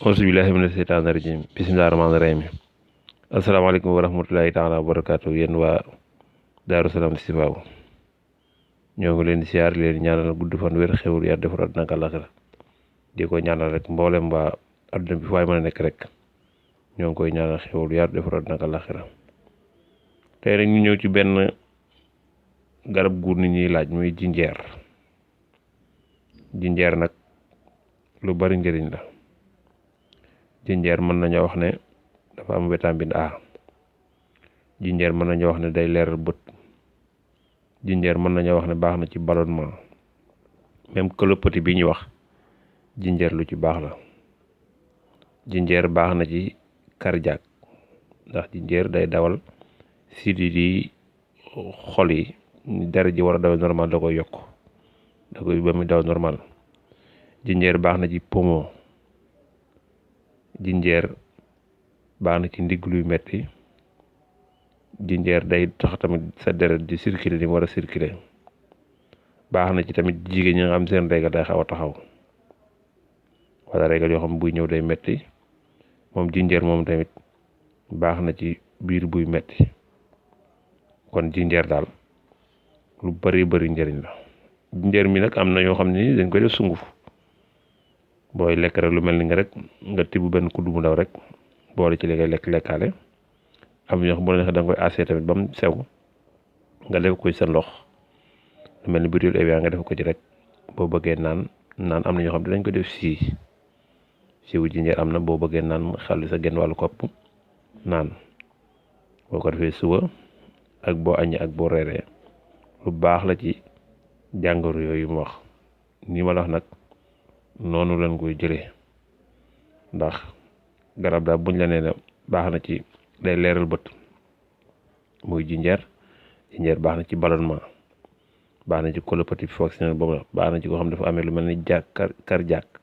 auzubillahi mina seytaani rajim bismillahi rahmaani rahim asalaamaaleykum wa rahmatulahi taala wa barakaatu yéen waa Daaru Salaam Sifaaw ñoo ngi leen di siyaar leen ñaanal gudd fan wér xewul yar defar àddina ak àllaaxira di ko ñaanal rek mboolem waa àdduna bi fu waay mën a nekk rek ñoo ngi koy ñaanal xewul yar defar àddina ak àllaaxira tey rek ñu ñëw ci benn garab gu nit ñuy laaj muy jinjeer nag lu bari njëriñ la. jinjeer mën nañoo wax ne dafa am vitamine A. jinjeer mën nañoo wax ne day leeral bët. jinjeer mën nañoo wax ne baax na ci ballonnement même colopathie bi ñuy wax jinjeer lu ci baax la. jinjeer baax na ci cardiaque ndax jinjeer day dawal sidit yi xol yi deret ji war a daw normal da koy yokk da koy ba muy daw normal. jinjeer baax na ci poumon. jinjeer baax na ci ndigg luy metti. jinjeer day tax tamit sa deret di circuler ni mu war a circuler. baax na ci tamit jigéen ñi nga xam seen régal day xaw a taxaw wala régal yoo xam buy ñëw day metti moom jinjeer moom tamit baax na ci biir buy metti kon jinjeer daal lu bari njëriñ la. jinjeer mi nag am na ñoo xam ne dañ koy def sunguf booy lekk rek lu mel ni nga rek nga tibb benn kuddu bu ndaw rek boole ci li ngay lekkaale am ñoo xam bu la neexee da nga koy assé tamit ba mu sew nga def ko ci sa ndox lu mel ni butéel Evian nga def ko ci rek boo bëggee naan am na ñoo xam ne dañ ko def siiwu jinjeer am na boo bëggee naan xal sa genn wàllu kopp naan boo ko defee suba ak boo añee ak boo reeree lu baax la ci jàngoro yooyu mu wax ni ma la wax nag noonu lañ koy jëlee ndax garab daal buñ la nee ne baax na ci day leeral bët muy jinjeer baax na ci ballonnement baax na ci colopathie fonctionnelle boobu la baax na ci koo xam dafa amee lu mel ni cardiaque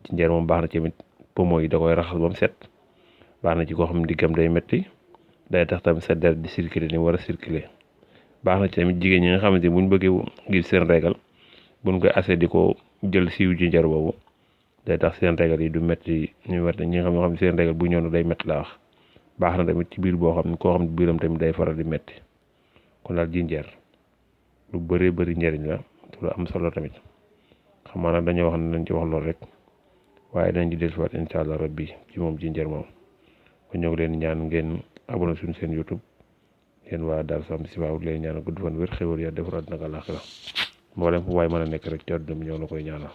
jinjeer moom baax na ci tamit poumon yi da koy raxas ba mu set. baax na ci koo xam diggam day metti day tax tamit sa deret di circuler ni war a circuler. baax na ci tamit jigéen ñi nga xamante ni buñ bëggee gis seen régal buñ koy assé di ko jël siiw jinjeer boobu day tax seen régal yi du metti ñu war ñi nga xam seen régal bu ñëw day metti laa wax. baax na tamit ci biir boo xam ne koo xam ne biiram tamit day faral di metti kon daal jinjeer lu bëree bëri njëriñ la te lu am solo tamit xam naa nag dañoo wax ne nañ ci wax loolu rek waaye dañ ci dellusiwaat incha allah rabbi ci moom jinjeer moom kon ñoo ngi leen ñaan ngeen abonné suñu seen YouTube yéen waa Daaru Salaam Sifaaw leen ñaan gudd fan wér xéwal ya defar àddina ak àllaaxira mboolem fu waay mën a nekk rek ci àdduna bi ñoo la koy ñaanal.